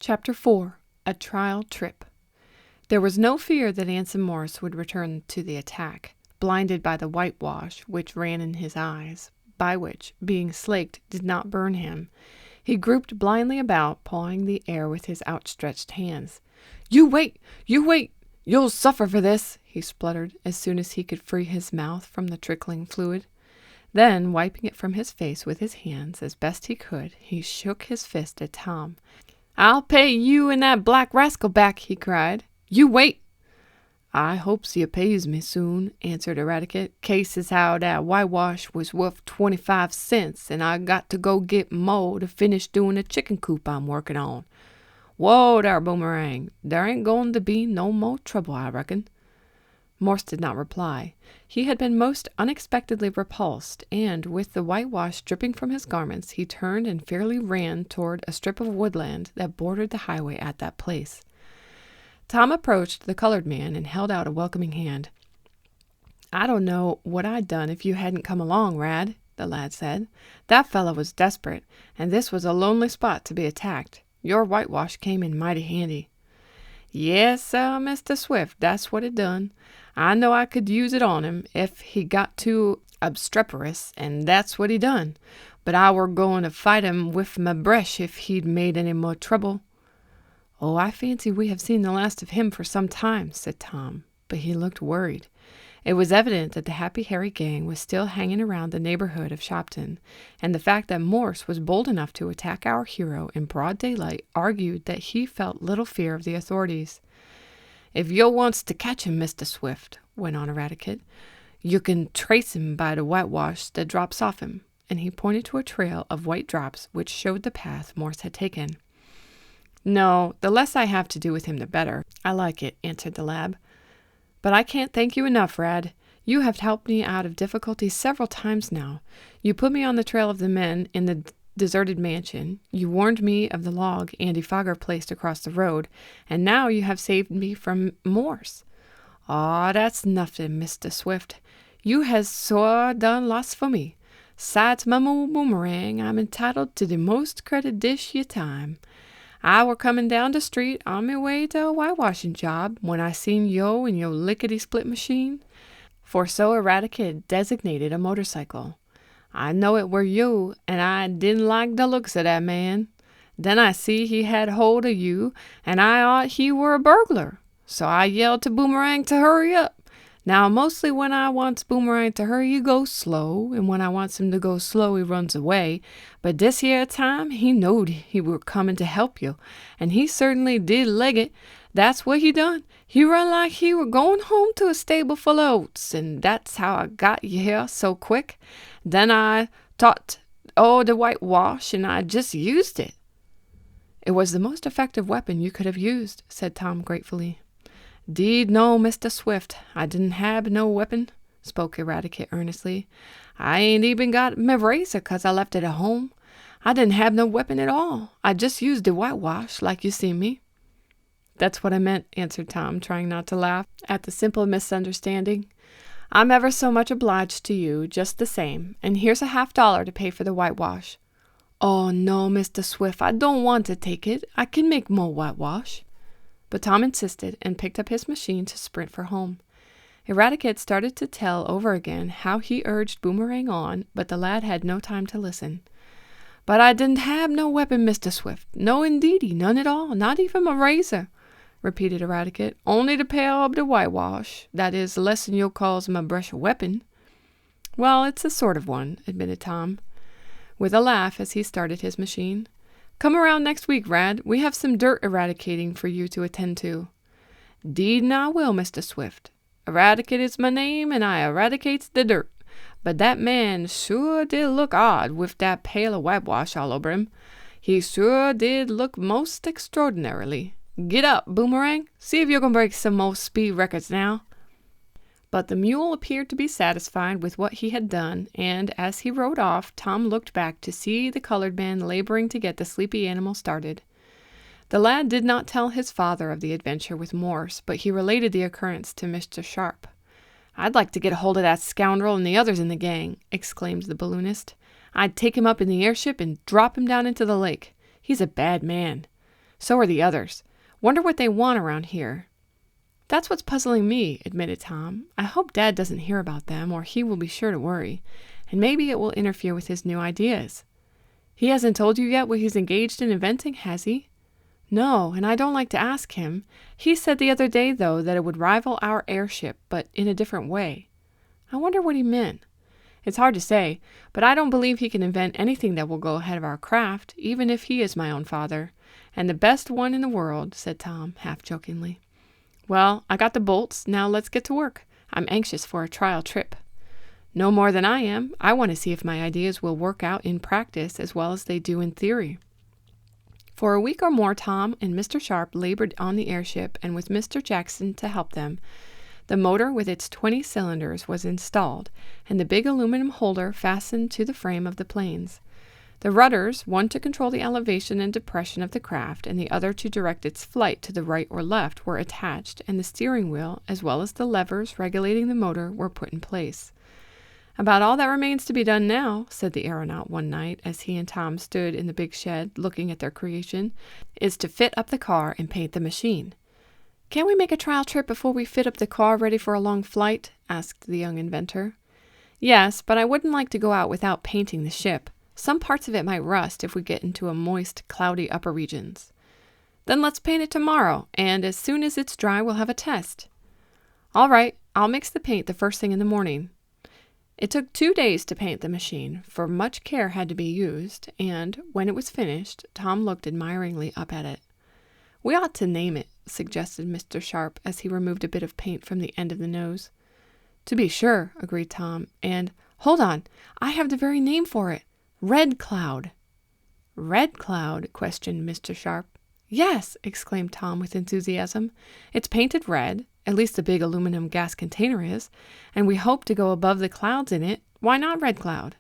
Chapter 4. A Trial Trip. There was no fear that Anson Morse would return to the attack, blinded by the whitewash which ran in his eyes, by which, being slaked, did not burn him. He groped blindly about, pawing the air with his outstretched hands. "You wait! You wait! You'll suffer for this!" he spluttered, as soon as he could free his mouth from the trickling fluid. Then, wiping it from his face with his hands as best he could, he shook his fist at Tom. "I'll pay you and that black rascal back," he cried. "You wait!" "I hopes you pays me soon," answered Eradicate. "Cases how dat whitewash was worth 25 cents, and I got to go get mo' to finish doing a chicken coop I'm working on. Whoa dar, Boomerang. There ain't going to be no more trouble, I reckon." Morse did not reply. He had been most unexpectedly repulsed, and, with the whitewash dripping from his garments, he turned and fairly ran toward a strip of woodland that bordered the highway at that place. Tom approached the colored man and held out a welcoming hand. "I don't know what I'd done if you hadn't come along, Rad," the lad said. "That fellow was desperate, and this was a lonely spot to be attacked. Your whitewash came in mighty handy." "Yes, sah, Mr. Swift, that's what it done. I know I could use it on him if he got too obstreperous, and that's what he done. But I were going to fight him with my brush if he'd made any more trouble." "Oh, I fancy we have seen the last of him for some time," said Tom, but he looked worried. It was evident that the Happy Harry gang was still hanging around the neighborhood of Shopton, and the fact that Morse was bold enough to attack our hero in broad daylight argued that he felt little fear of the authorities. "If yo' wants to catch him, Mr. Swift," went on Eradicate, "you can trace him by the whitewash that drops off him," and he pointed to a trail of white drops which showed the path Morse had taken. "No, the less I have to do with him, the better. I like it," answered the lad. "But I can't thank you enough, Rad. You have helped me out of difficulties several times now. You put me on the trail of the men in the deserted mansion. You warned me of the log Andy Fogger placed across the road, and now you have saved me from Morse." "Aw, that's nothing, Mr. Swift. You has so done lots for me. 'Sides my Boomerang, I'm entitled to the most credit dish your time. I were coming down the street on me way to a whitewashing job when I seen yo and yo lickety-split machine," for so Eradicate designated a motorcycle. "I know it were you, and I didn't like the looks of that man. Then I see he had hold of you, and I ought he were a burglar. So I yelled to Boomerang to hurry up. Now, mostly when I wants Boomerang to hurry, he goes slow, and when I wants him to go slow, he runs away. But this here time, he knowed he were coming to help you, and he certainly did leg it. That's what he done. He run like he were going home to a stable full of oats, and that's how I got you here so quick. Then I thought, oh, the whitewash, and I just used it." "It was the most effective weapon you could have used," said Tom gratefully. "'Deed no, Mr. Swift, I didn't have no weapon," spoke Eradicate earnestly. "I ain't even got my razor 'cause I left it at home. I didn't have no weapon at all. I just used the whitewash like you see me." "That's what I meant," answered Tom, trying not to laugh at the simple misunderstanding. "I'm ever so much obliged to you, just the same, and here's a $50 to pay for the whitewash." "Oh, no, Mr. Swift, I don't want to take it. I can make more whitewash." But Tom insisted and picked up his machine to sprint for home. Eradicate started to tell over again how he urged Boomerang on, but the lad had no time to listen. "But I didn't have no weapon, Mr. Swift. No, indeedy, none at all, not even my razor," repeated Eradicate. "Only the pail of the whitewash. That is, less'n yo' calls my brush a weapon." "Well, it's a sort of one," admitted Tom, with a laugh as he started his machine. "Come around next week, Rad. We have some dirt eradicating for you to attend to." "'Deed and I will, Mr. Swift. Eradicate is my name, and I eradicates the dirt. But that man sure did look odd with that pail of whitewash all over him. He sure did look most extraordinarily. Get up, Boomerang. See if you can break some more speed records now." But the mule appeared to be satisfied with what he had done, and as he rode off, Tom looked back to see the colored man laboring to get the sleepy animal started. The lad did not tell his father of the adventure with Morse, but he related the occurrence to Mr. Sharp. "I'd like to get hold of that scoundrel and the others in the gang," exclaimed the balloonist. "I'd take him up in the airship and drop him down into the lake. He's a bad man. So are the others. Wonder what they want around here. That's what's puzzling me, admitted Tom. I hope Dad doesn't hear about them, or he will be sure to worry, and maybe it will interfere with his new ideas. He hasn't told you yet what he's engaged in inventing, has he? No, and I don't like to ask him. He said the other day, though, that it would rival our airship, but in a different way. I wonder what he meant. It's hard to say, but I don't believe he can invent anything that will go ahead of our craft, even if he is my own father. And the best one in the world, said Tom, half jokingly. Well, I got the bolts. Now let's get to work. I'm anxious for a trial trip. No more than I am. I want to see if my ideas will work out in practice as well as they do in theory. For a week or more, Tom and Mr. Sharp labored on the airship, and with Mr. Jackson to help them. The motor with its 20 cylinders was installed, and the big aluminum holder fastened to the frame of the planes. The rudders, one to control the elevation and depression of the craft, and the other to direct its flight to the right or left, were attached, and the steering wheel, as well as the levers regulating the motor, were put in place. About all that remains to be done now, said the aeronaut one night, as he and Tom stood in the big shed looking at their creation, is to fit up the car and paint the machine. Can't we make a trial trip before we fit up the car ready for a long flight? Asked the young inventor. Yes, but I wouldn't like to go out without painting the ship. Some parts of it might rust if we get into a moist, cloudy upper regions. Then let's paint it tomorrow, and as soon as it's dry, we'll have a test. All right, I'll mix the paint the first thing in the morning. It took 2 days to paint the machine, for much care had to be used, and, when it was finished, Tom looked admiringly up at it. We ought to name it, suggested Mr. Sharp, as he removed a bit of paint from the end of the nose. To be sure, agreed Tom, and, hold on, I have the very name for it. Red Cloud. Red Cloud? Questioned Mr. Sharp. Yes, exclaimed Tom with enthusiasm. It's painted red, at least the big aluminum gas container is, and we hope to go above the clouds in it. Why not Red Cloud?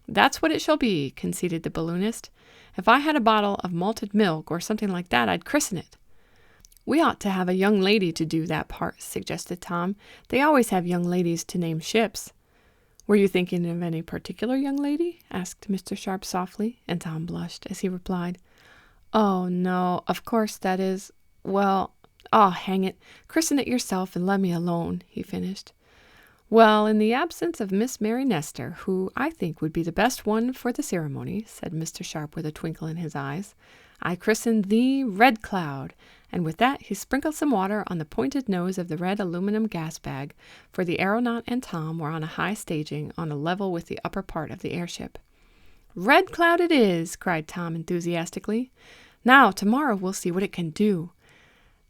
That's what it shall be, conceded the balloonist. If I had a bottle of malted milk or something like that, I'd christen it. We ought to have a young lady to do that part, suggested Tom. They always have young ladies to name ships. Were you thinking of any particular young lady? Asked Mr. Sharp softly, and Tom blushed as he replied, Oh, no, of course that is, well, hang it, christen it yourself and let me alone, he finished. Well, in the absence of Miss Mary Nestor, who I think would be the best one for the ceremony, said Mr. Sharp with a twinkle in his eyes, I christen thee Red Cloud, and with that he sprinkled some water on the pointed nose of the red aluminum gas bag, for the aeronaut and Tom were on a high staging on a level with the upper part of the airship. Red Cloud it is, cried Tom enthusiastically. Now, tomorrow we'll see what it can do.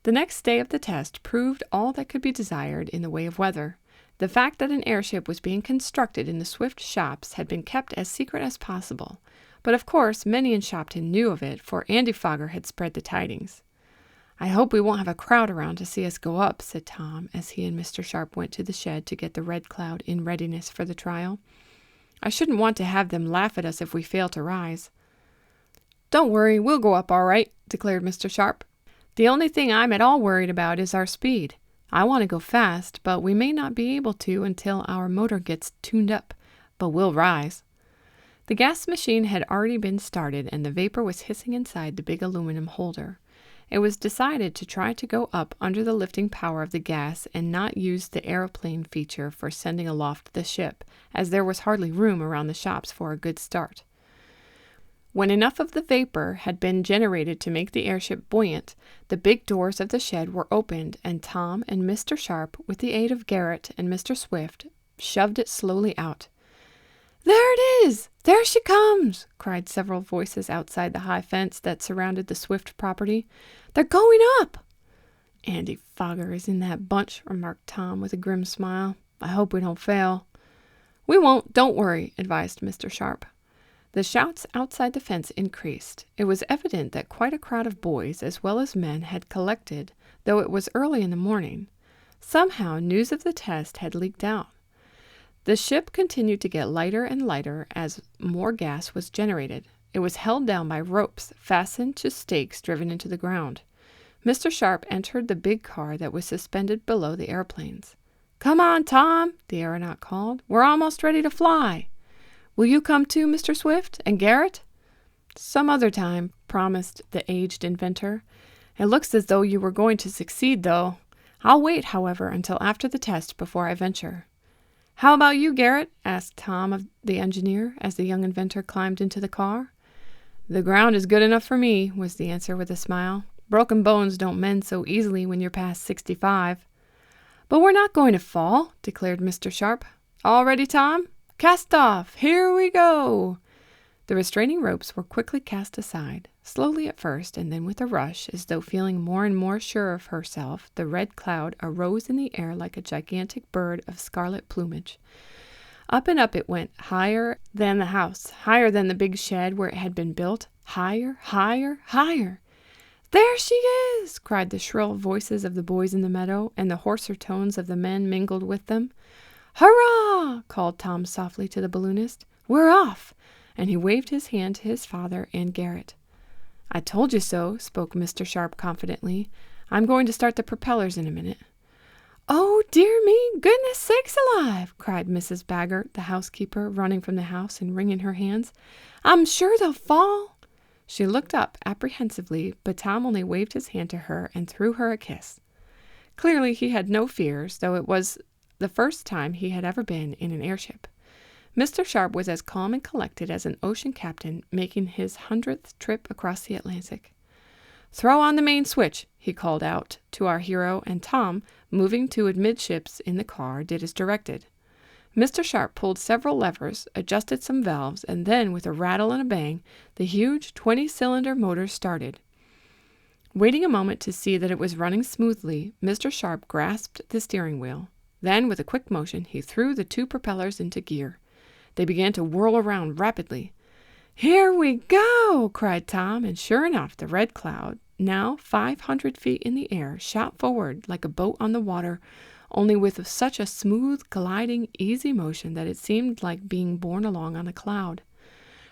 The next day of the test proved all that could be desired in the way of weather. The fact that an airship was being constructed in the Swift shops had been kept as secret as possible, but of course many in Shopton knew of it, for Andy Fogger had spread the tidings. I hope we won't have a crowd around to see us go up, said Tom, as he and Mr. Sharp went to the shed to get the Red Cloud in readiness for the trial. I shouldn't want to have them laugh at us if we fail to rise. Don't worry, we'll go up all right, declared Mr. Sharp. The only thing I'm at all worried about is our speed. I want to go fast, but we may not be able to until our motor gets tuned up, but we'll rise. The gas machine had already been started, and the vapor was hissing inside the big aluminum holder. It was decided to try to go up under the lifting power of the gas and not use the aeroplane feature for sending aloft the ship, as there was hardly room around the shops for a good start. When enough of the vapor had been generated to make the airship buoyant, the big doors of the shed were opened, and Tom and Mr. Sharp, with the aid of Garrett and Mr. Swift, shoved it slowly out. There it is! There she comes! Cried several voices outside the high fence that surrounded the Swift property. They're going up! Andy Fogger is in that bunch, remarked Tom with a grim smile. I hope we don't fail. We won't, don't worry, advised Mr. Sharp. The shouts outside the fence increased. It was evident that quite a crowd of boys as well as men had collected, though it was early in the morning. Somehow news of the test had leaked out. The ship continued to get lighter and lighter as more gas was generated. It was held down by ropes fastened to stakes driven into the ground. Mr. Sharp entered the big car that was suspended below the airplanes. Come on, Tom, the aeronaut called. We're almost ready to fly. Will you come too, Mr. Swift, and Garrett? Some other time. promised the aged inventor. "It looks as though you were going to succeed, though. I'll wait, however, until after the test before I venture." "How about you, Garrett?" asked Tom of the engineer as the young inventor climbed into the car. "The ground is good enough for me," was the answer with a smile. "Broken bones don't mend so easily when you're past 65. "But we're not going to fall," declared Mr. Sharp. "All ready, Tom? Cast off! Here we go!" The restraining ropes were quickly cast aside, slowly at first, and then with a rush, as though feeling more and more sure of herself, the Red Cloud arose in the air like a gigantic bird of scarlet plumage. Up and up it went, higher than the house, higher than the big shed where it had been built, higher, higher, higher. "There she is!" cried the shrill voices of the boys in the meadow, and the hoarser tones of the men mingled with them. "Hurrah!" called Tom softly to the balloonist. "We're off!" And he waved his hand to his father and Garrett. "I told you so," spoke Mr. Sharp confidently. "I'm going to start the propellers in a minute." "Oh, dear me, goodness sakes alive!" cried Mrs. Baggert, the housekeeper, running from the house and wringing her hands. "I'm sure they'll fall." She looked up apprehensively, but Tom only waved his hand to her and threw her a kiss. Clearly he had no fears, though it was the first time he had ever been in an airship. Mr. Sharp was as calm and collected as an ocean captain making his 100th trip across the Atlantic. "Throw on the main switch," he called out to our hero, and Tom, moving to amidships in the car, did as directed. Mr. Sharp pulled several levers, adjusted some valves, and then, with a rattle and a bang, the huge 20-cylinder motor started. Waiting a moment to see that it was running smoothly, Mr. Sharp grasped the steering wheel. Then, with a quick motion, he threw the two propellers into gear. They began to whirl around rapidly. "Here we go!" cried Tom, and sure enough, the Red Cloud, now 500 feet in the air, shot forward like a boat on the water, only with such a smooth, gliding, easy motion that it seemed like being borne along on a cloud.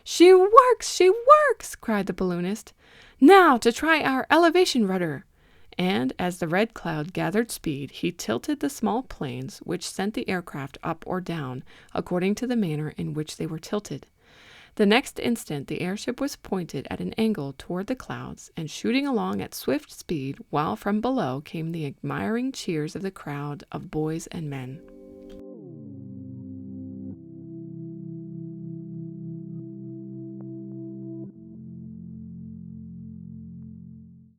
"She works! She works!" cried the balloonist. "Now to try our elevation rudder!" And as the Red Cloud gathered speed, he tilted the small planes, which sent the aircraft up or down, according to the manner in which they were tilted. The next instant the airship was pointed at an angle toward the clouds and shooting along at swift speed, while from below came the admiring cheers of the crowd of boys and men.